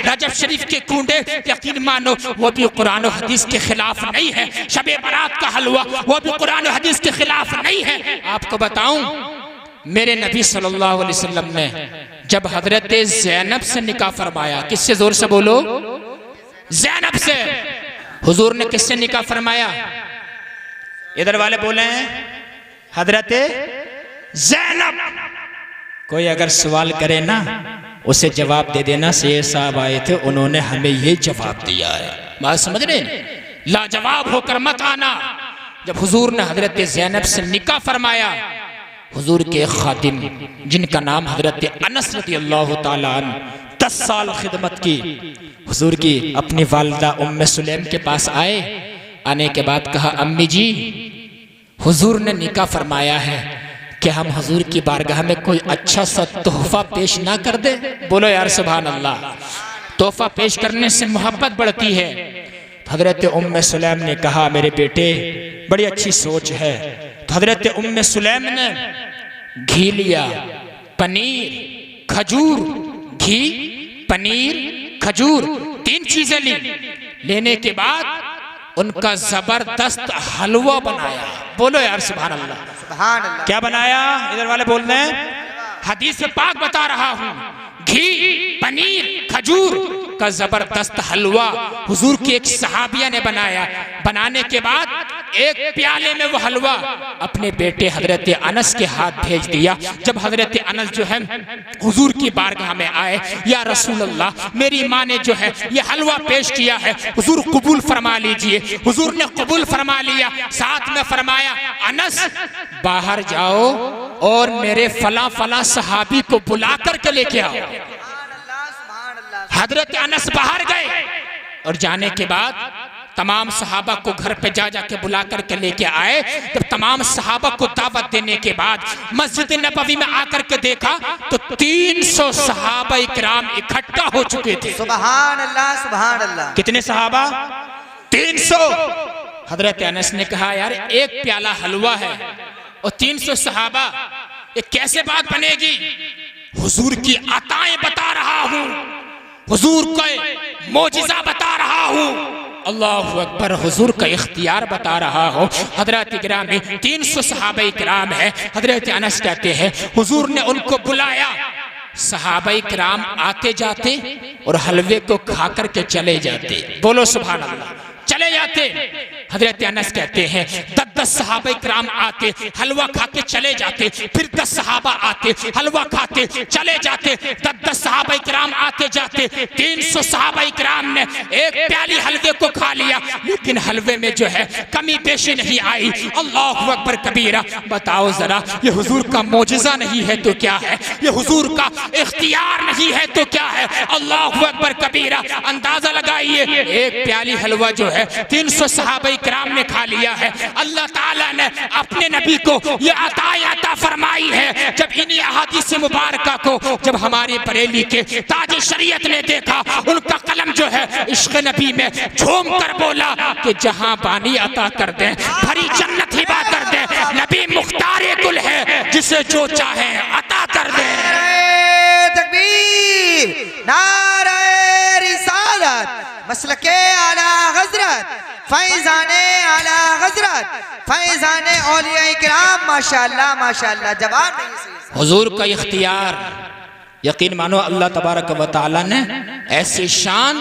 रजब शरीफ के कूंडे यकीन मानो वो भी कुरान और हदीस के खिलाफ नहीं है। शबे बारात का हलवा वो भी कुरान और हदीस के खिलाफ नहीं है। आपको बताऊं, मेरे नबी सल्लल्लाहु अलैहि वसल्लम ने जब हजरत ज़ैनब से निकाह फरमाया, किससे, जोर से बोलो, ज़ैनब से। हुजूर ने किससे निकाह फरमाया? इधर वाले बोले हैं हजरत ज़ैनब। कोई अगर सवाल करे ना उसे जवाब दे देना। शेर साहब आए थे, उन्होंने हमें ये जवाब दिया है। बात समझ रहे हैं? लाजवाब होकर मत आना। जब हुजूर ने हजरत ज़ैनब से निकाह फरमाया, हुजूर के खादिम जिनका नाम हजरत अनस रज़ियल्लाहु ताला अन्हु 10 साल खिदमत की, हुजूर की अपनी वालिदा उम्मे सुलैम के पास आए। आने के बाद कहा, अम्मी जी, हुजूर ने निकाह फरमाया है कि हम हुजूर की बारगाह में कोई अच्छा सा तोहफा पेश ना कर दे। बोलो यार सुभान अल्लाह। तोहफा पेश करने से मोहब्बत बढ़ती है। हजरत उम्मे सुलैम ने कहा, मेरे बेटे बड़ी अच्छी सोच है। तो हजरत उम्मे सुलैम ने घी लिया, पनीर, खजूर, घी, पनीर, खजूर, 3 चीजें ली। लेने के बाद उनका जबरदस्त हलवा बनाया। बोलो यार सुभान अल्लाह, सुभान अल्लाह। क्या बनाया? इधर वाले बोल रहे हैं, हदीस पाक बता रहा हूं, घी, पनीर, खजूर का जबरदस्त हलवा हुजूर की एक सहाबिया ने बनाया। बनाने के बाद एक प्याले में वो हलवा अपने बेटे हजरत अनस के हाथ भेज दिया। जब हजरत अनस जो है हुजूर की बारगाह में आए, या रसूल अल्लाह, मेरी माँ ने जो है ये हलवा पेश किया है, हुजूर कबूल फरमा लीजिए। हुजूर ने कबूल फरमा लिया। साथ में फरमाया, अनस बाहर जाओ और मेरे फला फला सहाबी को बुला करके लेके आओ। हजरत अनस बाहर गए और जाने के बाद तमाम सहाबा को घर पे जा जाके बुला करके लेके आए। जब तमाम सहाबा को दावत देने के बाद मस्जिद नबवी में आकर के देखा तो 300 सहाबा इकराम इकट्ठा हो चुके थे। सुभान अल्लाह, सुभान अल्लाह। कितने सहाबा? 300। हजरत अनस ने कहा, यार एक प्याला हलवा है और 300 सहाबा, ये कैसे बात बनेगी? हुजूर की अताएं बता रहा हूं, हुजूर का मोजिजा बता रहा हूं, अल्लाहु अकबर, हुजूर का इख्तियार बता रहा हो। हजरत इकराम में 300 सहाबा इकराम है। हजरत अनस कहते हैं हुजूर ने उनको बुलाया। सहाबा इकराम आते जाते और हलवे को खा करके चले जाते। बोलो सुभान अल्लाह, चले जाते। हजरत अनस कहते हैं 10 सहाबा इकराम आते, हलवा खा के चले जाते। फिर 10 सहाबा आते, हलवा खाते चले जाते। 10 सहाबा इकराम आते जाते। 300 सहाबा इकराम ने एक प्याली हलवे को खा लिया, लेकिन हलवे में जो है कमी पेशी नहीं आई। अल्लाहु अकबर कबीरा। बताओ जरा, ये हुजूर का मोजिजा नहीं है तो क्या है? ये हुजूर का इख्तियार नहीं है तो क्या है? अल्लाहु अकबर कबीरा। अंदाजा लगाइए, एक प्याली हलवा जो है 300 सहाबा इकराम ने खा लिया है। अल्लाह ताला ने अपने नबी को ये अता फरमाई है। जब इन्हीं अहादीस मुबारका को जब हमारे बरेली के ताज शरीयत ने देखा, उनका कलम जो है इश्क नबी में झूम कर बोला कि जहां बानी अता कर दे, भरी जन्नत हिबा कर दे, नबी मुख्तार कुल है, जिसे जो चाहे अता कर दे। तकबीर, नारे रिसालत, मसलके आला हजरत, फैजाने आला हजरत, फैजाने औलिया इकराम। माशाअल्लाह, माशाअल्लाह। जवाब नहीं। हुजूर का इख्तियार, यकीन मानो अल्लाह तबारक व तआला ने ऐसी शान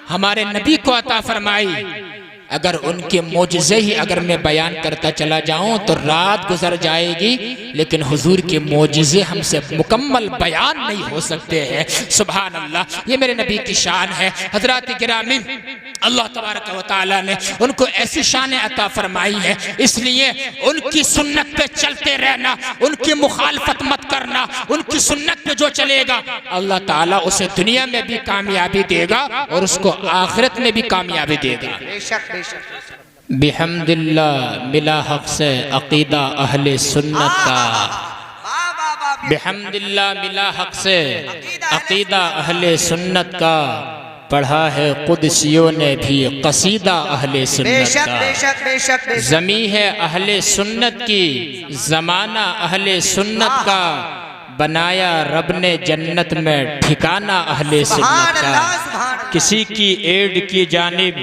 हमारे नबी को अता फरमाई। अगर उनके मोजज़े ही अगर मैं बयान करता चला जाऊं तो रात गुजर जाएगी, लेकिन हुजूर के मोजज़े हमसे मुकम्मल बयान नहीं हो सकते हैं। सुभान अल्लाह, ये मेरे नबी की शान है। हजरत गिरामी, अल्लाह तबारक व तआला ने उनको ऐसी शान अता फरमाई है, इसलिए उनकी सुन्नत पे चलते रहना, उनकी मुखालफत मत करना। उनकी सुन्नत पे जो चलेगा अल्लाह ताला उसे दुनिया में भी कामयाबी देगा और उसको आखिरत में भी कामयाबी देगा। बिहम्दिल्लाह मिला हक से अकीदा अहले सुन्नत का, बिहम्दिल्लाह मिला हक से अकीदा अहले सुन्नत का। पढ़ा है कुदसियों ने भी कसीदा अहले सुन्नत का। ज़मी है अहले सुन्नत की, ज़माना अहले सुन्नत का। बनाया रब ने जन्नत में ठिकाना अहले सुभान सुन्नत अल्लाह, का। सुभान अल्लाह। किसी की एड की जानिब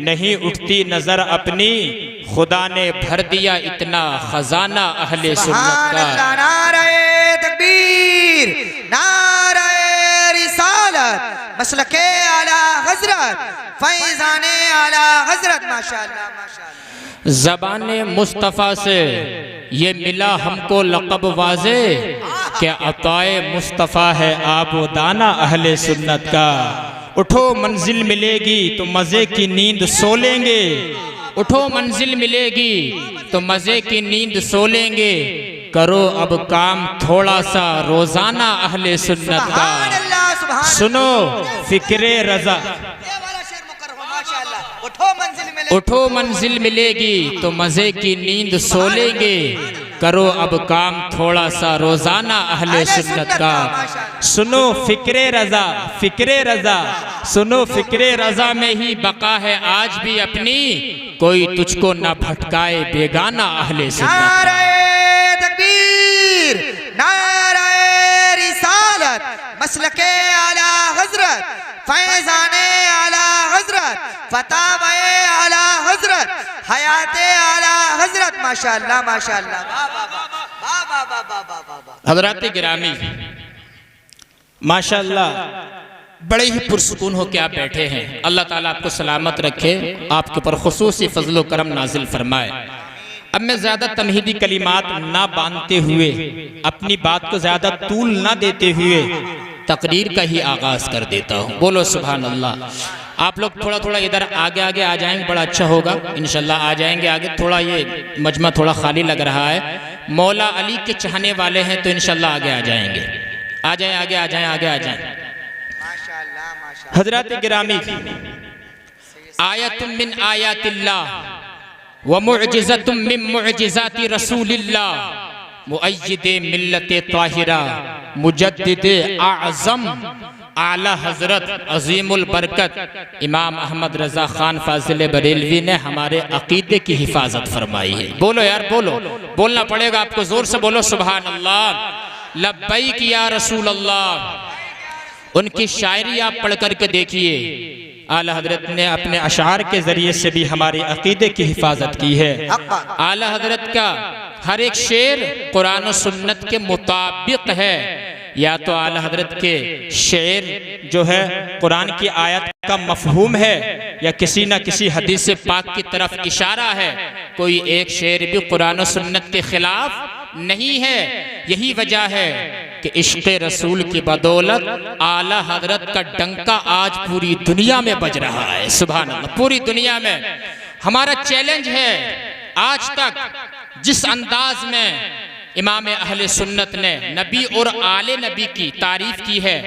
नहीं उठती नजर अपनी, खुदा ने भर दिया इतना खजाना अहले सुन्नत सुभान का। अल्लाह, नारे तकबीर, नारे रिसालत, मसलके आला हजरत, फैजाने आला हजरत, माशाअल्लाह माशाअल्लाह। ज़बाने मुस्तफ़ा से ये मिला हमको लक़ब वाज़े, क्या अताए मुस्तफ़ा है आबो दाना अहले सुन्नत का। उठो मंजिल मिलेगी तो मज़े की नींद सो लेंगे, उठो मंजिल मिलेगी तो मज़े की नींद सो लेंगे, करो अब काम थोड़ा सा रोज़ाना अहले सुन्नत का। सुभान अल्लाह, सुभान सुनो फ़िक्रे रज़ा, ये वाला शेर मुकर्रम, माशाअल्लाह। उठो मंजिल मिले, उठो मंजिल मिलेगी तो मज़े की नींद सो लेंगे, करो अब काम थोड़ा सा रोज़ाना अहले सुन्नत का। सुनो फ़िक्रे रज़ा, फ़िक्रे रज़ा, सुनो फ़िक्रे रज़ा में ही बका है आज भी अपनी, कोई तुझको न भटकाए बेगाना अहले सुन्नत का। नारे तकबीर, नारे रिसालत, मसलके आला हजरत, फैजाने आला हजरत, फतावे आला हजरत, हयाते आला हजरत, माशाअल्लाह माशाअल्लाह। वाह वाह वाह वाह वाह वाह वाह वाह वाह। हज़रात गिरामी, माशाअल्लाह बड़े ही पुरसुकून हो के आप बैठे हैं। अल्लाह ताला आपको सलामत रखे, आपके ऊपर खुसूसी फजलो करम नाजिल फरमाए। अब मैं ज़्यादा तमहीदी कलिमात ना बांधते हुए, अपनी बात को ज़्यादा तूल ना देते हुए तकरीर का ही आगाज़ कर देता हूँ। बोलो सुभान अल्लाह। आप लोग थोड़ा थोड़ा इधर आगे आगे आ जाएंगे, बड़ा अच्छा होगा इंशाल्लाह। आ जाएंगे आगे, थोड़ा ये मजमा थोड़ा खाली लग रहा है। मौला अली के चाहने वाले हैं तो इंशाल्लाह आगे आ जाएंगे। आ जाएं, आगे आ जाएं, आगे आ जाएं। माशाअल्लाह माशाअल्लाह। हज़रात गिरामी, आयतुम मिन आयातिल्लाह व मुअजिज़तुम मिन मुअजिज़ाति रसूलिल्लाह, मुअय्यिदे मिल्लते ताहिरा, मुजद्दिदे आज़म आला हज़रत अज़ीमुल बरकत इमाम अहमद रज़ा ख़ान फ़ाज़िल बरेलवी ने हमारे अक़ीदे की हिफाजत फरमाई है। बोलो यार, बोलो, बोलना पड़ेगा आपको, ज़ोर से बोलो सुभान अल्लाह। लब्बैक या रसूल अल्लाह। उनकी शायरी आप पढ़ करके देखिए। आला हज़रत ने अपने अशार के ज़रिए से भी हमारे अक़ीदे की हिफाजत की है। आला हज़रत का हर एक शेर कुरान और सुन्नत के मुताबिक है। या तो आला हज़रत के शेर जो है कुरान की आयत का मफहूम है, या किसी न किसी हदीस पाक की तरफ इशारा है। कोई एक शेर भी कुरान और सुन्नत के खिलाफ नहीं है। यही वजह है कि इश्क़ रसूल की बदौलत आला हज़रत का डंका आज पूरी दुनिया में बज रहा है। सुभान अल्लाह। पूरी दुनिया में हमारा चैलेंज है, आज तक जिस अंदाज में इमाम अहले सुन्नत ने नबी और आले नबी की तारीफ की है,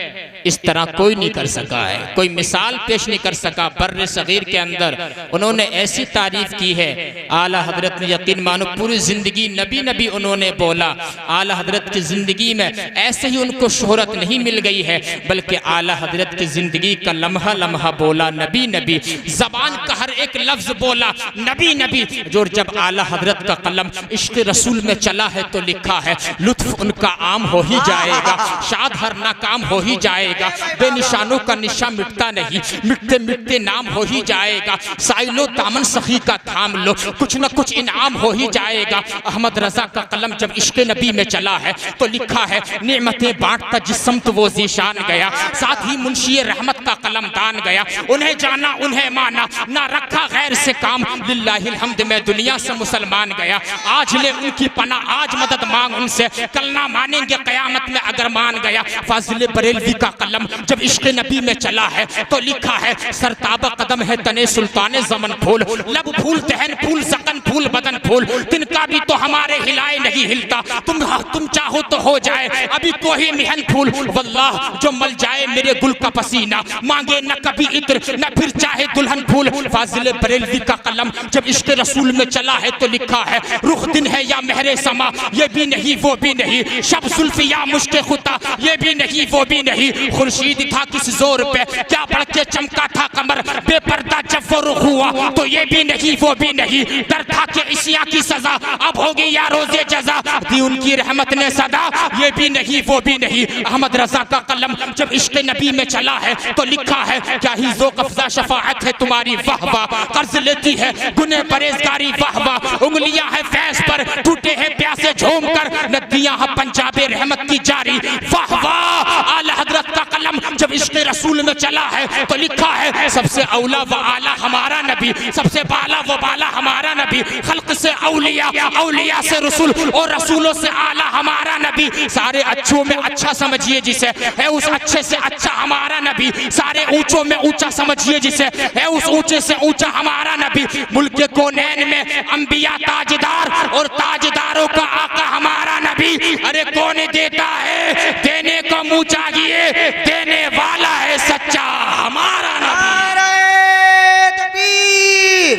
इस तरह कोई नहीं कर सका है, कोई मिसाल पेश नहीं कर सका। बर्र सगीर के अंदर उन्होंने ऐसी तारीफ की है। आला हज़रत ने यकीन मानो पूरी ज़िंदगी नबी नबी उन्होंने बोला। आला हज़रत की ज़िंदगी में ऐसे ही उनको शोहरत नहीं मिल गई है, बल्कि आला हज़रत की ज़िंदगी का लम्हा लम्हा बोला नबी नबी, ज़बान का हर एक लफ्ज़ बोला नबी नबी। जो जब आला हज़रत का कलम इश्क़ रसूल में चला है तो लिखा है, लुत्फ उनका आम हो ही जाएगा, शाद हर नाकाम हो ही जाएगा, बेनिशानों का निशा मिटता नहीं, मिटते मिटते नाम हो ही जाएगा, साइलो दामन सखी का थाम लो, कुछ न कुछ इनाम हो ही जाएगा। अहमद रजा का कलम जब इश्क़ नबी में चला है तो लिखा है, नेमतें बांटता जिस्म तो वो जीशान गया, साथ ही मुंशी रहमत का कलम दान गया, उन्हें जाना उन्हें माना, ना रखा गैर से काम, लिल्लाहिल हम्द में दुनिया से मुसलमान गया। आज ले उनकी पना, आज मदद मांग उनसे, कल ना मानेंगे क़यामत में अगर मान गया। फाजिल बरेलवी का कलम जब इश्क़ नबी में चला है तो लिखा है, सरताबा कदम है तने सुल्ताने ज़मन फूल, लब फूल तहन फूल सकन फूल बदन फूल, तिनका भी तो हमारे हिलाए नहीं हिलता, तुम चाहो तो हो जाए अभी कोई मिहन फूल, वल्लाह जो मल जाए मेरे गुल का पसीना, मांगे न कभी इत्र न फिर चाहे दुल्हन फूल। फाजिल बरेलवी का कलम जब इश्क़ रसूल में चला है तो लिखा है, रुख दिन है या महरे समा, ये भी नहीं वो भी नहीं, शब जुल्फ़ या मुश्क़े खुता, ये भी नहीं वो भी नहीं, खुर्शीद था किस जोर पे क्या बढ़ के चमका था कमर, बेपर्दा जब वो रुख हुआ तो ये भी नहीं वो भी नहीं, डर था कि इसिया की सजा अब होगी या रोजे जजा, दी उनकी रहमत ने सदा, ये भी नहीं वो भी नहीं। अहमद रजा का कलम जब इश्क नबी में चला है तो लिखा है, क्या ही ज़ौक़ अफ़ज़ा शफ़ाअत है तुम्हारी वाह वाह, कर्ज लेती है गुने परहेज़गारी वाह वाह, उंगलियां है फैज़ पर टूटे हैं प्यासे झूम कर, नदियां हैं पंजाबे रहमत की जारी वाह वाह। आला हजरत का कलम जब इश्क रसूल में चला है तो लिखा है, सबसे औला व आला हमारा नबी, सबसे बाला व बाला हमारा नबी, खल्क से औलिया, औलिया से रसूल और रसूलों से आला हमारा नबी, सारे अच्छों में अच्छा समझिए जिसे, है उस अच्छे से अच्छा हमारा नबी, सारे ऊंचों में ऊंचा समझिए जिसे, है उस ऊंचे से ऊंचा हमारा नबी, मुल्क कोनैन में अंबिया ताजदार और ताजदारों का आका हमारा नबी। अरे कौन देता है, देने को मुंह चाहिए, देने वाला है सच्चा हमारा नबी। नारे तकबीर,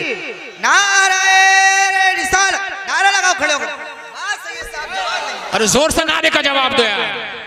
नारे रिसालत, नारा लगाओ, खड़े हो गए। अरे जोर से नारे का जवाब दो यार।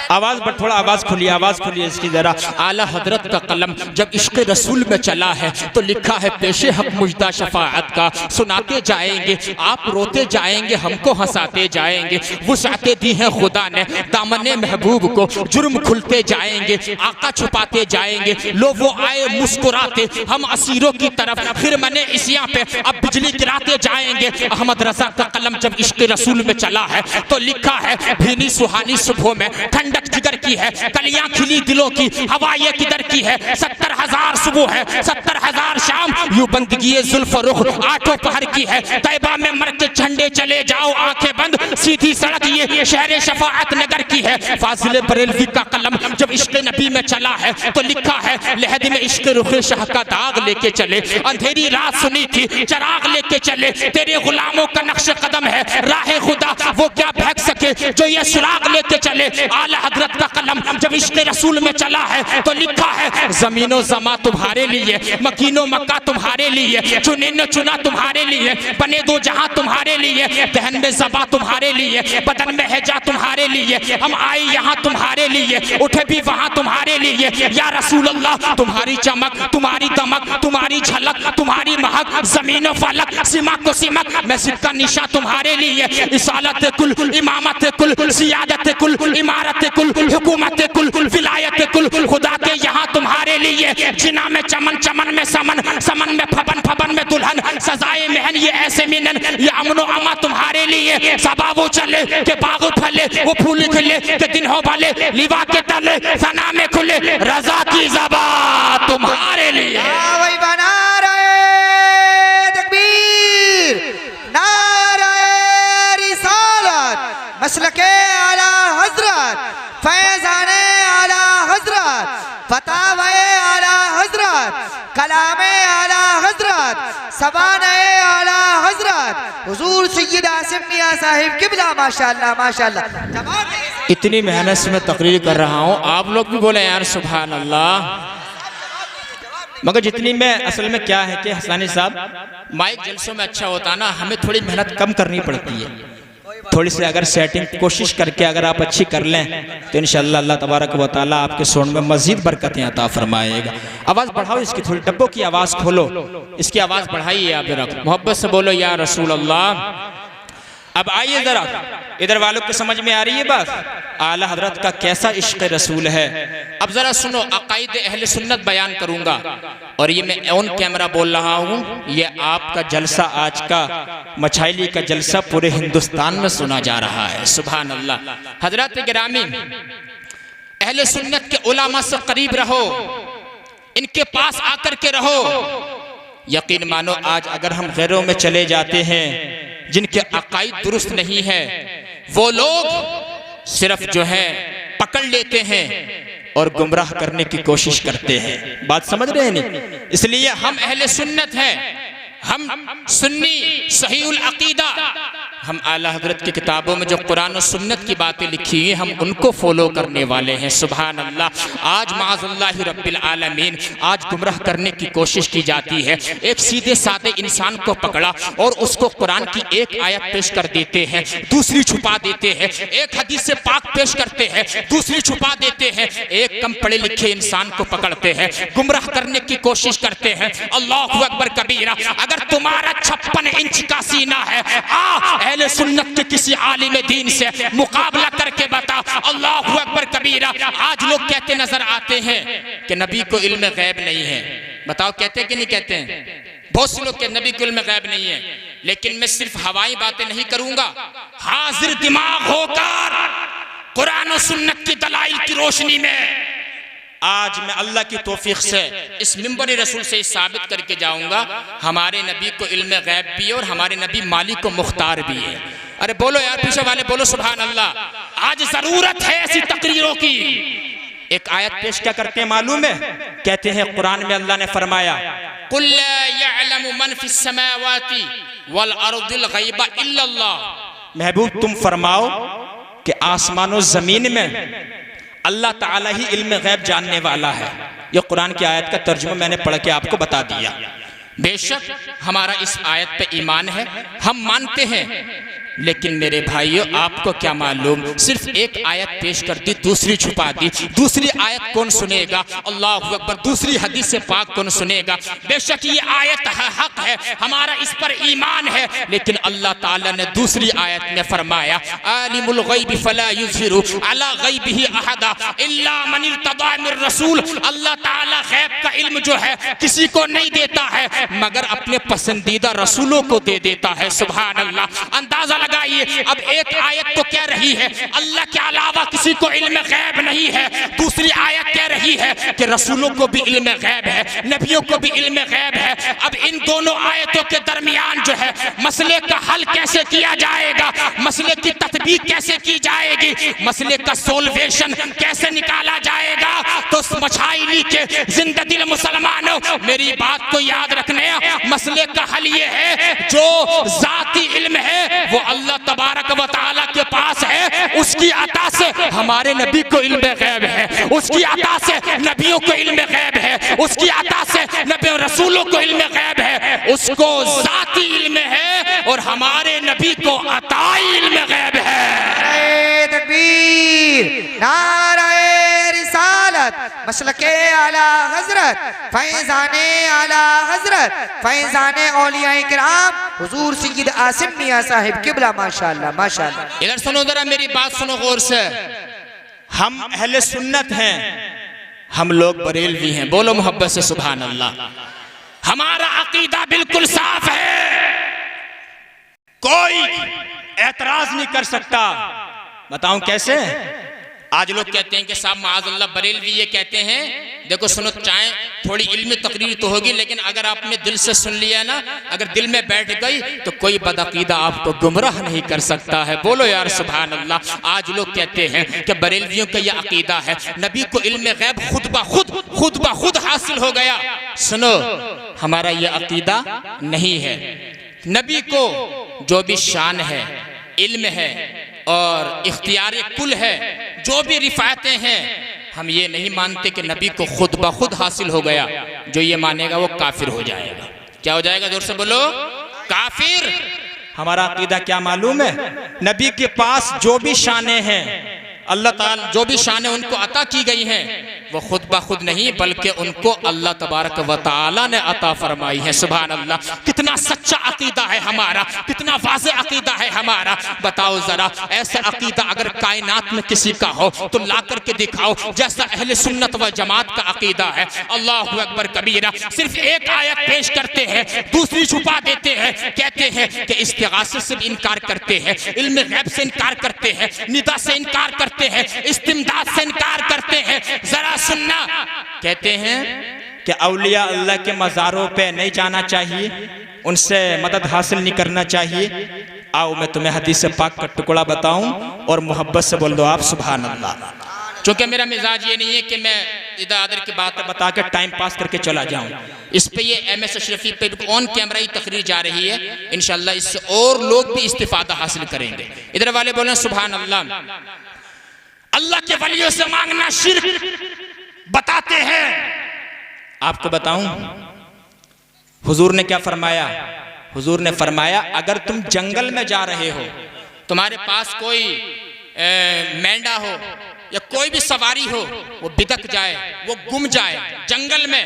आवाज पर थोड़ा आवाज खोलिए, आवाज खोलिए इसकी जरा। आला हजरत का कलम जब इश्क रसूल में चला है तो लिखा है, पेशे हक मुजदा शफाअत का सुनाते जाएंगे, आप रोते जाएंगे, हमको हंसाते जाएंगे, वुसअते दी है खुदा ने दामने महबूब को, जुर्म खुलते जाएंगे, आका छुपाते जाएंगे, लो वो आए मुस्कुराते हम असीरों की तरफ, फिर मने इसिया पे अब बिजली गिराते जाएंगे। अहमद रजा का कलम जब इश्क रसूल में चला है तो लिखा है, भीनी सुहानी सुबह में ठंडक जिगर की है, कलियां खिली दिलों की, हवा ये किधर की है, 70,000 सुबह है 70,000 शाम, यूं बंदगी जुल्फ रुख आठों पहर की है, तैबा में मर के झंडे चले जाओ आंखें बंद, सीधी सड़क ये शहर शफाअत नगर की है। फाजिल बरेलवी का कलम जब इश्क नबी में चला है तो लिखा है, लहद में इश्क रुखे शाह का दाग लेके चले, अंधेरी रात सुनी थी चराग लेके चले, तेरे गुलामों का नक्श कदम है राह खुदा, वो क्या फेंक सके जो ये सुराग लेके चले। आला हजरत का कलम जब इश्क रसूल में चला है तो लिखा है, जमीनो जमा तुम्हारे लिए, मकीनो मक्का तुम्हारे लिए, चुने न चुना तुम्हारे लिए, बने दो जहां तुम्हारे लिए, दहन में ज़बा तुम्हारे लिए, बदन में हैजा तुम्हारे लिए, हम आए यहाँ तुम्हारे लिए, उठे भी वहां तुम्हारे लिए, या रसूल अल्लाह तुम्हारी चमक, तुम्हारी दमक, तुम्हारी झलक, तुम्हारी महक, जमीनो फलक, सिमक को सिमक, मस्जिद का निशा तुम्हारे लिए, इसालत कुल, इमामत कुल, सियादत कुल, इमारत कुल, हुकूमत कुल, विलायत कुल, खुदा के यहाँ तुम्हारे लिए, जिना में चमन, चमन में समन, समन में फबन, फबन में दुल्हन, सजाए महन ये ऐसे मिलन, ये अमनो अमा तुम्हारे लिए, सबा वो चले के बाग फले, वो फूल खिले के दिन हो भले, लिवा के तले सना में खुले, रजा की ज़बा तुम्हारे लिए। वही बना रहे तकबीर, नारे रिसालत, मसलके आला हजरत, फैज़ाने आला हजरत, फतावे आला हजरत, कलामे आला हजरत, सबाने आला हजरत, हुजूर सैयद आसिम मियां साहिब किबला, माशाअल्लाह माशाअल्लाह। इतनी मेहनत से मैं तकरीर कर रहा हूँ, आप लोग भी बोले यार सुभान अल्लाह। मगर जितनी मैं असल में क्या है कि हसानी साहब, माइक जलसों में अच्छा होता ना, हमें थोड़ी मेहनत कम करनी पड़ती है, थोड़ी सी अगर सेटिंग कोशिश करके अगर आप अच्छी कर लें तो इंशाअल्लाह अल्लाह तबारक व तआला आपके सुन में मजीद बरकतें अता फरमाएगा। आवाज़ बढ़ाओ इसकी, थोड़ी डब्बों की आवाज़ खोलो, इसकी आवाज़ बढ़ाइए आप जरा, मोहब्बत से बोलो या रसूल अल्लाह। अब आइए जरा, इधर वालों को समझ में आ रही है बात, आला हजरत का कैसा इश्क रसूल है। अब जरा सुनो, अकायद अहले सुन्नत बयान करूंगा, और ये मैं ऑन कैमरा बोल रहा हूँ, ये आपका जलसा आज का मछाइली का जलसा पूरे हिंदुस्तान में सुना जा रहा है। सुभान अल्लाह। हजरत गिरामी, अहले सुन्नत के उलामा से करीब रहो, इनके पास आकर के रहो। यकीन मानो आज अगर हम गैरों में चले जाते हैं जिनके अकाईद दुरुस्त नहीं है, वो लोग सिर्फ जो है पकड़ लेते हैं और गुमराह करने की कोशिश करते हैं। बात समझ रहे हैं नहीं? इसलिए हम अहले सुन्नत हैं, हम सुन्नी सहीउल अकीदा, हम आला हजरत की किताबों में जो कुरान और सुन्नत की बातें लिखी हैं हम उनको फॉलो करने वाले हैं। सुभान अल्लाह। आज माज़अल्लाह रब्बिल आलमीन आज गुमराह करने की कोशिश की जाती है। एक सीधे साधे इंसान को पकड़ा और उसको कुरान की एक आयत पेश कर देते हैं, दूसरी छुपा देते हैं। एक हदीस से पाक पेश करते हैं, दूसरी छुपा देते हैं। एक कम पढ़े लिखे इंसान को पकड़ते हैं, गुमराह करने की कोशिश करते हैं। अल्लाहु अकबर कबीरा। अगर तुम्हारा 56 इंच का सीना है, अहले सुन्नत के किसी आलिम दीन से मुकाबला करके बता। अल्लाहु अकबर कबीरा। आज लोग कहते नजर आते हैं कि नबी को इल्म गैब नहीं है। बताओ कहते कि नहीं कहते हैं? बहुत से लोग के नबी को इल्म गैब नहीं है। लेकिन मैं सिर्फ हवाई बातें नहीं करूंगा, हाजिर दिमाग होकर कुरान और सुन्नत की दलाइल की रोशनी में आज मैं अल्लाह की तौफीक से इस मिंबर रसूल से साबित करके जाऊंगा हमारे नबी को इल्म गैब भी है और हमारे नबी मालिक को मुख्तार भी है। अरे बोलो यार, पीछे वाले बोलो सुभान अल्लाह। आज जरूरत है ऐसी तकरीरों की। एक आयत पेश क्या करते हैं मालूम है? कहते हैं कुरान में अल्लाह ने फरमाया, कुल ला यअलमु मन फिस समावाति वल अर्दिल गैबा इल्लल्लाह। महबूब तुम फरमाओ कि आसमानों जमीन में अल्लाह ताला ही इल्म गैब जानने वाला है। यह कुरान की आयत का तर्जुमा मैंने पढ़ के आपको बता दिया। बेशक हमारा इस आयत पे ईमान है, हम मानते हैं। लेकिन मेरे भाइयों आपको क्या मालूम, सिर्फ एक आयत पेश कर दी, दूसरी छुपा दी। दूसरी आयत कौन सुनेगा? अल्लाहु अकबर। दूसरी हदीस से पाक कौन सुनेगा? बेशक ये आयत हक है, हमारा इस पर ईमान है। लेकिन अल्लाह ताला ने दूसरी आयत में फरमाया, आलिमुल गैबि फला युज़हिरु अला गैबिही अहदा इल्ला मन इर्तदा मिर रसूल। अल्लाह ताला गैब का इल्म जो है किसी को नहीं देता है मगर अपने पसंदीदा रसूलों को दे देता है। सुभान अल्लाह। अंदाजा लगाइए, अब एक आयत तो कह रही है अल्लाह के अलावा किसी को इल्म गैब नहीं है, दूसरी आयत कह रही है कि रसूलों को भी इल्म गैब है, नबियों को भी इल्म गैब है। अब इन दोनों आयतों के दरमियान जो है मसले का हल कैसे किया जाएगा, मसले की तदबीक कैसे की जाएगी, मसले का सोल्वेशन कैसे निकाला जाएगा? तो मछाइली के जिंदा दिल मुसलमानों मेरी बात को याद रखने, मसले का हल ये है जो जाती इल्म है वो अल्लाह तबारक व तआला के पास है, उसकी अता से हमारे नबी को इल्म गैब है, उसकी अता से नबियों को इल्म गैब है, उसकी अता से नबी रसूलों को इल्म गैब है। उसको जाती इल्म है और हमारे नबी को अताई इल्म गैब है। नारे तकबीर, नारे रिसालत, मसलके आला हजरत, फैजाने आला हजरत, फैजाने औलियाए किराम हुजूर सैयद आसिम मियां साहिब किबला। माशाअल्लाह माशाअल्लाह। इधर सुनो जरा, मेरी बात सुनो गौर से। हम अहले सुन्नत हैं, हम लोग बरेलवी हैं। बोलो मोहब्बत से सुभान अल्लाह। हमारा अकीदा बिल्कुल साफ है, कोई एतराज नहीं कर सकता। बताऊं कैसे? आज लोग कहते हैं कि साहब माअज़ल्लाह बरेलवी ये कहते हैं। देखो सुनो, चाहे थोड़ी इल्मी तकरीर तो होगी लेकिन अगर आपने दिल से सुन लिया ना, अगर दिल में बैठ गई तो कोई बदअकीदा आपको गुमराह नहीं कर सकता है। बोलो यार सुभान अल्लाह। आज लोग कहते हैं कि बरेलवियों का यह अकीदा है नबी को इल्म गैब खुद ब खुद हासिल हो गया। सुनो, हमारा यह अकीदा नहीं है। नबी को जो भी शान है, इल्म है और इख्तियार कुल है, जो भी रिफायतें हैं, हम ये नहीं मानते कि नबी को खुद ब खुद हासिल हो गया। जो ये मानेगा वो काफिर हो जाएगा। क्या हो जाएगा? जोर से बोलो, काफिर। हमारा अकीदा क्या मालूम है? नबी के पास जो भी शानें हैं, अल्लाह ताला जो भी शानें उनको अता की गई हैं वो खुद ब खुद नहीं बल्कि उनको अल्लाह तबारक व तआला ने अता फरमाई है। सुभान अल्लाह। कितना सच्चा अकीदा है हमारा, कितना वाज़े अकीदा है हमारा। बताओ जरा, ऐसा अकीदा अगर कायनात में किसी का हो तो ला करके दिखाओ जैसा अहले सुन्नत व जमात का अकीदा है। अल्लाहु अकबर कबीरा। सिर्फ एक आयत पेश करते हैं, दूसरी छुपा देते हैं, कहते हैं कि इस्तिगासे से इनकार करते हैं, इल्म गैब से इनकार करते हैं, निदा से इनकार करते हैं, इस्तिमदाद से इनकार करते हैं। जरा सुनना, कहते हैं कि औलिया अल्लाह के मज़ारों पे नहीं जाना चाहिए, उनसे मदद हासिल नहीं करना चाहिए। आओ मैं तुम्हें हदीस पाक का टुकड़ा बताऊं और मोहब्बत से बोल दो आप सुभान अल्लाह। चूंकि मेरा मिजाज ये नहीं है कि मैं इधर आदर की बात बता के टाइम पास करके चला जाऊं, इस पे ये MS अशरफी पे ऑन कैमरा ही तकरीर जा रही है, इंशाल्लाह इससे और लोग भी इस्तिफादा हासिल करेंगे। इधर वाले बोले सुभान अल्लाह। अल्लाह के वलियों से मांगना शिर्क बताते हैं। आपको बताऊं हुजूर ने क्या फरमाया? हुजूर ने फरमाया अगर तुम जंगल में जा रहे हो, तुम्हारे पास कोई मेंढा हो या कोई भी सवारी हो, वो बिदक जाए, वो गुम जाए जंगल में,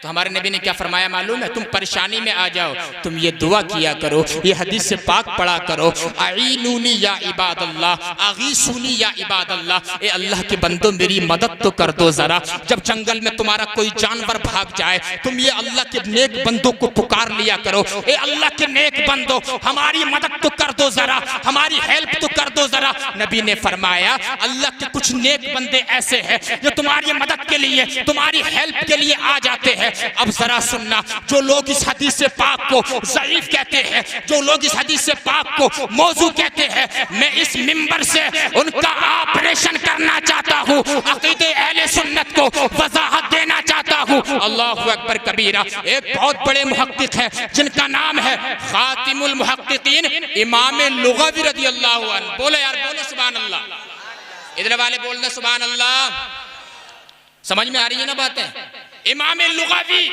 तो हमारे नबी ने क्या फरमाया मालूम है? तुम परेशानी में आ जाओ, तुम ये दुआ किया करो, ये हदीस से पाक पढ़ा करो, आईनूनी या इबादल्लाह, आगीसूनी या इबादल्लाह, ए अल्लाह के बंदो मेरी मदद तो कर दो जरा। जब जंगल में तुम्हारा कोई जानवर भाग जाए, तुम ये अल्लाह के नेक बंदों को पुकार लिया करो, ए अल्लाह के नेक बंदो हमारी मदद तो कर दो जरा, हमारी हेल्प तो कर दो जरा। नबी ने फरमाया अल्लाह के कुछ नेक बंदे ऐसे हैं जो तुम्हारी मदद के लिए, तुम्हारी हेल्प के लिए आ जाते हैं। अब जरा सुनना, जो लोग इस हदीस से पाक को ज़ईफ कहते हैं, जो लोग इस हदीस से पाक को मौजू कहते हैं, मैं इस मिंबर से उनका ऑपरेशन करना चाहता हूँ, अकीदे अहले सुन्नत को वजाहत देना चाहता हूँ। अल्लाहु अकबर कबीरा। एक बहुत बड़े मुहक्किक हैं जिनका नाम है खातिमुल मुहक्किकीन इमाम लुग़वी रज़ियल्लाहु अन्हु। बोलो यार, बोलो सुभान अल्लाह। इधर वाले बोलना सुभान अल्लाह। समझ में आ रही है ना बातें? इमाम लुग़वी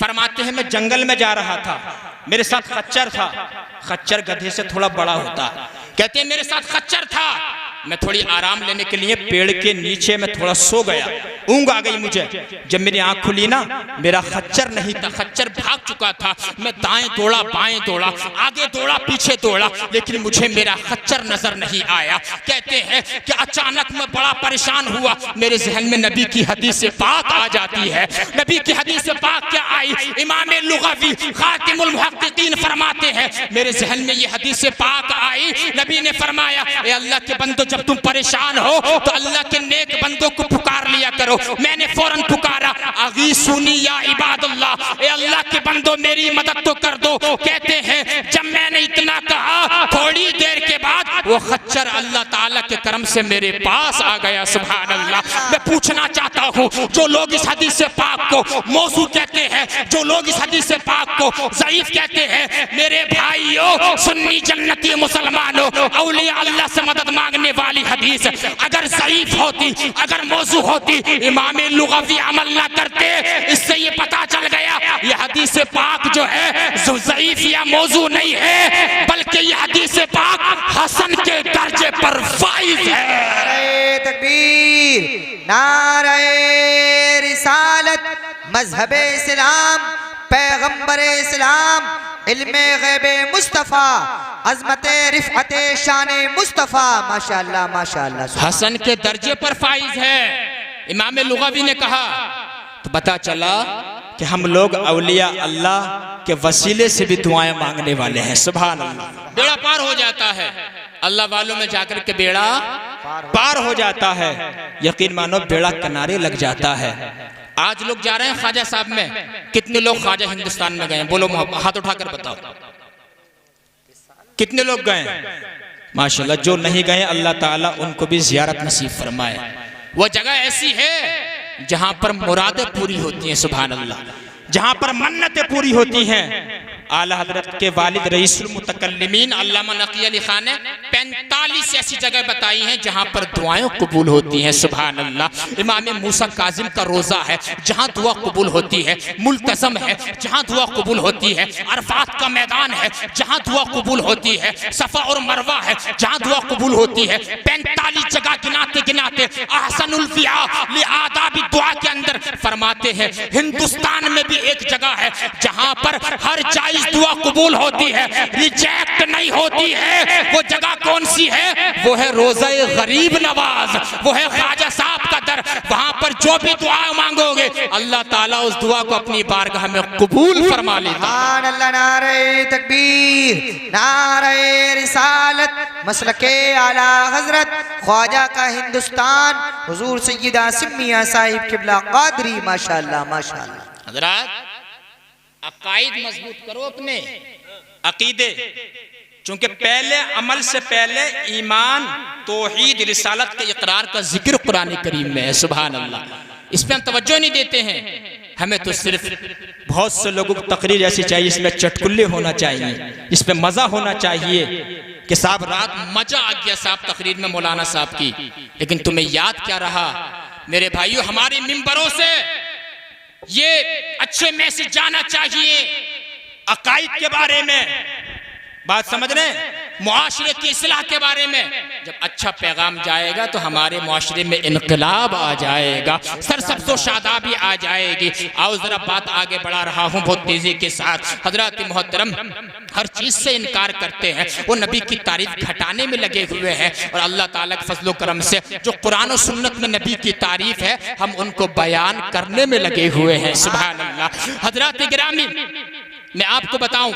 फरमाते हैं मैं जंगल में जा रहा था, मेरे साथ खच्चर था, खच्चर गधे से थोड़ा बड़ा होता, कहते हैं मेरे साथ खच्चर था, मैं थोड़ी आराम लेने के लिए पेड़ के नीचे में थोड़ा सो गया, ऊँग आ गई मुझे। जब मेरी आंख खुली ना, मेरा खच्चर नहीं था, खच्चर भाग चुका था। मैं दाएं दौड़ा, बाएं दौड़ा, आगे दौड़ा, पीछे दौड़ा, लेकिन मुझे मेरा खच्चर नजर नहीं आया। कहते हैं कि अचानक मैं बड़ा परेशान हुआ, मेरे जहन में नबी की हदीस से पाक आ जाती है। नबी की हदीस से पाक क्या आई? इमाम लुग़वी खातिमुल मुहक्किकीन फरमाते हैं मेरे जहन में ये हदीस से पाक आई। नबी ने फरमाया ए अल्लाह के बंदो, जब तुम परेशान हो तो अल्लाह के नेक बंदों को पुकार लिया करो। मैंने फौरन पुकारा अगीसूनी या इबादल्लाह, ए अल्लाह के बंदो मेरी मदद तो कर दो। कहते हैं जब मैंने इतना कहा, थोड़ी देर के बाद वो खच्चर अल्लाह ताला के करम से मेरे पास आ गया। सुभान अल्लाह। मैं पूछना चाहता हूँ, जो लोग इस हदीस से पाक को मौजू कहते हैं, जो लोग इस हदीस से पाक को ज़ईफ कहते हैं, मेरे भाइयों, सुन्नी जन्नती मुसलमानों, औलिया अल्लाह से मदद मांगने वाली हदीस अगर ज़ईफ होती, अगर मौजू होती, इमाम लुग़वी अमल ना करते। इससे ये पता चल गया ये हदीस से पाक जो है ज़ईफ या मौजू नहीं है, बल्कि ये हदीस से पाक हसन के दर्जे पर फाइज है। नारे तकबीर, नारे रिसालत, मज़हबे इस्लाम, पैगंबरे इस्लाम, इल्मे गैबे मुस्तफ़ा, अज़मते रिफ़अते शाने मुस्तफ़ा। माशाअल्लाह माशाअल्लाह। हसन के दर्जे पर फाइज है। इमाम लुग़वी ने कहा तो पता चला कि हम लोग औलिया अल्लाह के वसीले से भी दुआएं मांगने वाले हैं। सुभान अल्लाह। बेड़ा पार हो जाता है, अल्लाह वालों में जाकर के बेड़ा पार हो जाता है। यकीन मानो बेड़ा किनारे लग जाता है। आज लोग जा रहे हैं ख्वाजा साहब में, कितने लोग ख्वाजा हिंदुस्तान में गए? बोलो हाथ उठाकर बताओ कितने लोग गए? माशाल्लाह। जो नहीं गए अल्लाह ताला उनको भी ज़ियारत नसीब फरमाए। वो जगह ऐसी है जहां पर मुरादें पूरी होती हैं। सुभान अल्लाह। जहां पर मन्नतें पूरी होती हैं। आला हजरत के वालिद रईसुल मुतकल्लिमीन अल्लामा नकी अली खान ने 45 ऐसी जगह बताई हैं जहां पर दुआएं कबूल होती हैं। सुभान अल्लाह। इमाम मूसा काजिम का रोजा है जहां दुआ कबूल होती है, मुल्तज़म है जहां दुआ कबूल होती है, अरफात का मैदान है जहां दुआ कबूल होती है, सफा और मरवा है जहां दुआ कबूल होती है। 45 जगह गिनाते गिनाते अहसनुल फिया लि आदाबी दुआ के अंदर फरमाते हैं हिंदुस्तान में भी एक जगह है जहां पर हर जायज दुआ कबूल होती है, रिजेक्ट नहीं होती है। वो जगह कौन सी है? वो है रोज़े गरीब नवाज, वो है ख्वाजा साहब का दर। वहां पर जो भी दुआ मांगोगे अल्लाह ताला उस दुआ को अपनी बारगाह में कबूल फरमा लेता। सुभान अल्लाह। नारे तकबीर, नारे रिसालत, मसलके आला हजरत ख्वाजा का हिंदुस्तान, हुजूर सैयदा सिम्मिया साहिब किबला कादरी। माशाअल्लाह माशाअल्लाह। हजरात अकायद मजबूत करो अपने, अकीदे, चूंकि पहले अमल से पहले ईमान, तौहीद, रिसालत के इकरार का जिक्र कुरान करीम में है। सुभान अल्लाह। इस पे हम तवज्जो नहीं देते हैं। हमें तो सिर्फ बहुत से लोगों को तकरीर ऐसी चाहिए, इसमें चटकुल्ले होना चाहिए, इस पे मजा होना चाहिए कि साहब रात मजा आ गया साहब तकरीर में मौलाना साहब की, लेकिन तुम्हें याद क्या रहा? मेरे भाइयों, हमारे मिंबरों से ये अच्छे मैसेज जाना चाहिए अकाइद के बारे में, बात समझ रहे हैं, मुआशरे की इस्लाह के बारे में। जब अच्छा पैगाम जाएगा तो हमारे मुआशरे में इनकलाब आ जाएगा, सरसब्ज़ो शादाबी आ जाएगी। आओ जरा बात आगे बढ़ा रहा हूँ बहुत तेजी के साथ। हजरत मोहतरम हर चीज से इनकार करते हैं, वो नबी की तारीफ घटाने में लगे हुए हैं, और अल्लाह ताला के फजलो करम से जो कुरान और सुन्नत में नबी की तारीफ है हम उनको बयान करने में लगे हुए हैं। सुभान अल्लाह। हजरत गिरामी, मैं आपको बताओ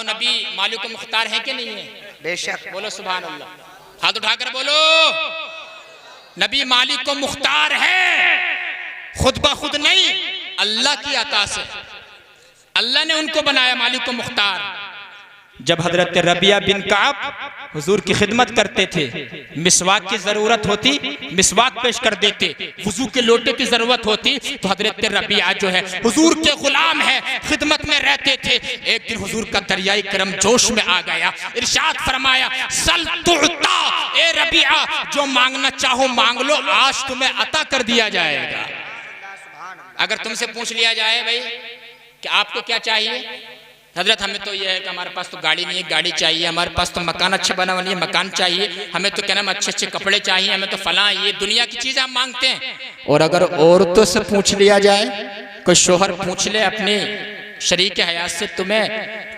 नबी मालिक मुख्तार है कि नहीं है? बेशक। बोलो सुभान अल्लाह, हाथ उठाकर बोलो। नबी मालिक मुख्तार है, खुद ब खुद नहीं, अल्लाह की अता से अल्लाह ने उनको बनाया मालिक मुख्तार। जब हजरत रबिया बिन काब हुजूर की खिदमत करते थे, मिसवाक की जरूरत होती मिसवाक पेश कर देते, वुजू के लोटे की जरूरत होती तो हजरत रबिया जो है हुजूर के गुलाम है, खिदमत में रहते थे। एक दिन हुजूर का दरियाई करम जोश में आ गया, इरशाद फरमाया सल तुअता, ए रबिया जो मांगना चाहो मांग लो, आज तुम्हें अता कर दिया जाएगा। अगर तुमसे पूछ लिया जाए भाई कि आपको क्या चाहिए, हजरत हमें तो ये है कि हमारे पास तो गाड़ी नहीं है, गाड़ी चाहिए, हमारे पास तो मकान अच्छा बना हुआ नहीं है, मकान चाहिए, हमें तो क्या नाम अच्छे अच्छे कपड़े चाहिए, हमें तो फलां, ये दुनिया की चीजें हम मांगते हैं। और अगर औरतों से पूछ लिया जाए, कोई शोहर पूछ ले अपने शरीक हयात से तुम्हें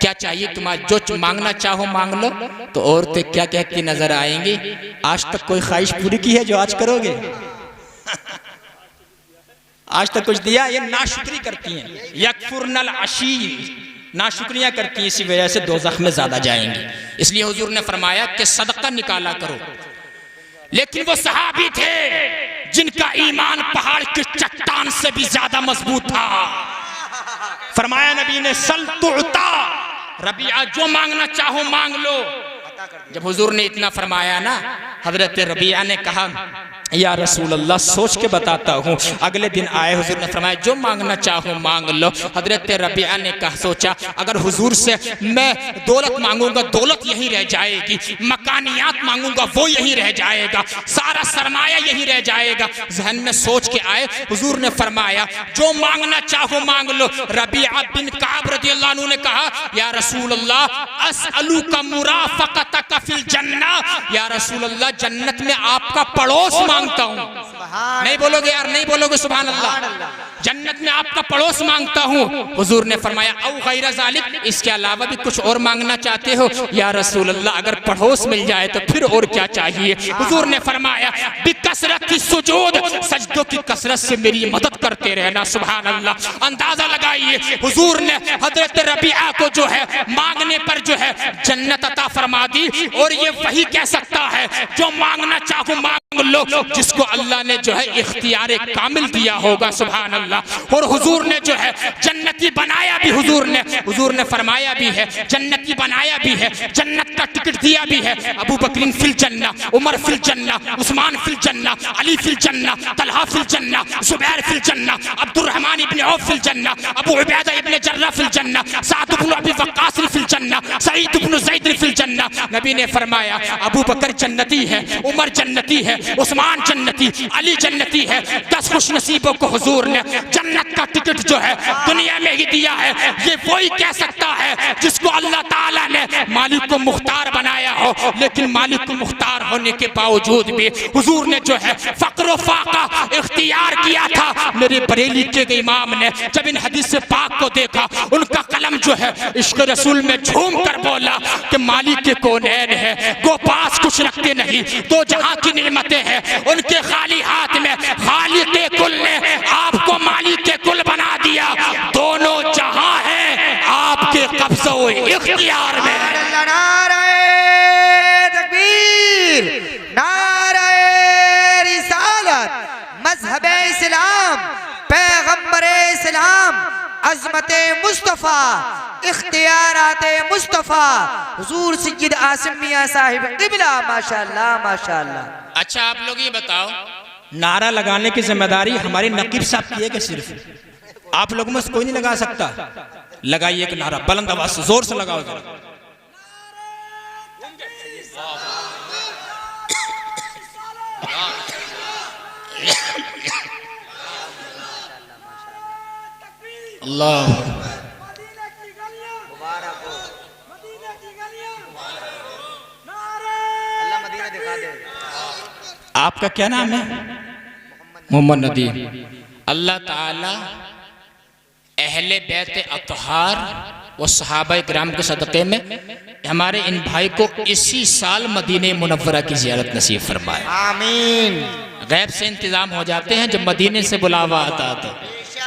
क्या चाहिए, तुम्हारा जो मांगना चाहो मांग लो, तो औरतें क्या कहती नजर आएंगी? आज तक कोई ख्वाहिश पूरी की है जो आज करोगे? आज तक कुछ दिया? ये नाशुक्री करती हैं, यकफुरनल अशीर, नाशुक्रियां करती हैं, इसी वजह से दोज़ख में ज्यादा जाएंगी। इसलिए हुजूर ने फरमाया कि सदका निकाला करो। लेकिन वो सहाबी थे जिनका ईमान पहाड़ की चट्टान से भी ज्यादा मजबूत था। फरमाया नबी ने सल तुअता, रबिया जो मांगना चाहो मांग लो। जब हुजूर ने इतना फरमाया ना, हजरत रबिया ने कहा या रसूल अल्लाह सोच के बताता हूँ। अगले दिन आए, हुजूर ने फरमाया जो मांगना चाहो मांग लो। हजरत रबिया ने कहा सोचा अगर हुजूर से मैं दौलत मांगूंगा दौलत यही रह जाएगी, मकानियात मांगूंगा वो यही रह जाएगा, सारा सरमाया यही रह जाएगा। जहन में सोच के आए, हुजूर ने फरमाया जो मांगना चाहो मांग लो। रबिया बिन काब रज़ियल्लाहु अन्हु ने कहा या रसूल अल्लाह अस्अलुका मुराफक़तका फिल जन्नह, या रसूल अल्लाह जन्नत में आपका पड़ोस मांगता हूँ। नहीं बोलोगे यार, नहीं बोलोगे सुभान अल्लाह? जन्नत में आपका पड़ोस मांगता हूँ। हुजूर ने फरमाया औ गैर ज़ालिक, इसके अलावा भी कुछ और मांगना चाहते हो? या रसूल अल्लाह अगर पड़ोस मिल जाए तो फिर और क्या चाहिए? हुजूर ने फरमाया बिकसरत की सुजूद, सजदों की कसरत से मेरी मदद करते रहना। सुभान अल्लाह। अंदाजा लगाइए, हुजूर ने हजरत रबिया को जो है मांगने पर जो है जन्नत अता फरमा दी। और ये वही कह सकता है जो मांगना चाहो मांग लो, जिसको अल्लाह ने जो है इख्तियार कामिल दिया होगा। सुभान अल्लाह। और हुजूर ने जो है जन्नती बनाया भी, हुजूर ने फरमाया भी है जन्नती बनाया भी है, जन्नत का टिकट दिया भी है। अबू बकरीन फिल जन्ना, उमर फिल जन्ना, उस्मान फिल जन्ना, अली फिल जन्ना, तलहा फिल जन्ना, जुबैर फिल जन्ना, अब्दुर्रहमान इब्न औफ फिल जन्ना, अबू उबैदा इब्न जर्रा फिल जन्ना, साद इब्न अबी वक्कास फिल जन्ना, सईद इब्न ज़ैद फिल जन्ना। नबी ने फरमाया अबू बकर जन्नती है, उमर जन्नती है, उस्मान जन्नती, अली जन्नती है। 10 खुश नसीबों को हुजूर ने जन्नत का टिकट जो है दुनिया में ही दिया है। ये वही कह सकता है जिसको अल्लाह ताला ने मालिक को मुख्तार बनाया हो। लेकिन मालिक को मुख्तार होने के बावजूद भी हुजूर ने जो है फक्र फाका इख्तियार किया था। मेरे बरेली के इमाम ने जब इन हदीस पाक को देखा, उनका कलम जो है इश्क रसूल में झूम कर बोला कि मालिक के कौनैन है, गो पास कुछ रखते नहीं, दो जहां की नेमतें हैं, उनके खाली हाथ में खालिक के कुल ने आपको मालिक के कुल बना दिया। दोनों जहां हैं आपके कब्ज़े इख्तियार में। नारे तकबीर, नारे रिसालत, मज़हब इस्लाम, पैगंबर इस्लाम, अज़मत मुस्तफ़ा, इख्तियारात मुस्तफ़ा, हुजूर सैयद आसिम मियां साहिब क़िबला, माशाअल्लाह माशाअल्लाह। अच्छा आप लोग ये बताओ, नारा लगाने की जिम्मेदारी हमारी नकीब साहब की है कि सिर्फ आप लोगों में से कोई नहीं लगा सकता? लगाइए एक नारा बुलंद आवाज से, जोर से लगाओ जरा। अल्लाह आपका क्या नाम है? मोहम्मद नदीम। अल्लाह ताला अहले बैत अतहार व सहाबा किराम के सदक़े में हमारे इन भाई को इसी साल मदीने मुनव्वरा की ज़ियारत नसीब फरमाए। आमीन। गैब से इंतज़ाम हो जाते हैं जब मदीने से बुलावा आता तो।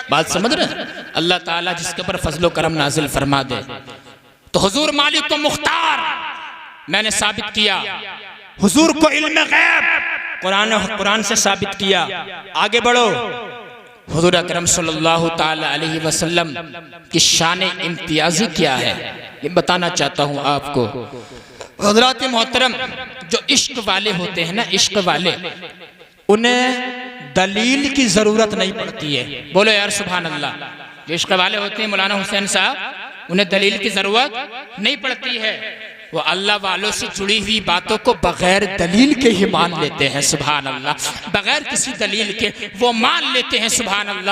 बात समझ रहे हैं? अल्लाह ताला जिसके ऊपर फजलो करम नाजिल फरमा दे। तो हुजूर मालिक को मुख्तार मैंने साबित किया, हुजूर को इल्म गैब कुरान से साबित किया। आगे बढ़ो। हुजूर अकरम सल्लल्लाहु ताला अलैहि वसल्लम की शान इम्तियाजी क्या है ये बताना चाहता हूँ आपको। हज़रात मोहतरम, जो इश्क वाले होते हैं ना, इश्क वाले, उन्हें दलील की जरूरत नहीं पड़ती है। बोलो यार सुभान अल्लाह। जो इश्क वाले होते हैं मौलाना हुसैन साहब, उन्हें दलील की जरूरत नहीं पड़ती है। वो अल्लाह वालों से जुड़ी हुई बातों को बगैर दलील के ही मान लेते हैं। सुभान अल्लाह। बगैर किसी दलील के वो मान लेते हैं। सुभान अल्लाह।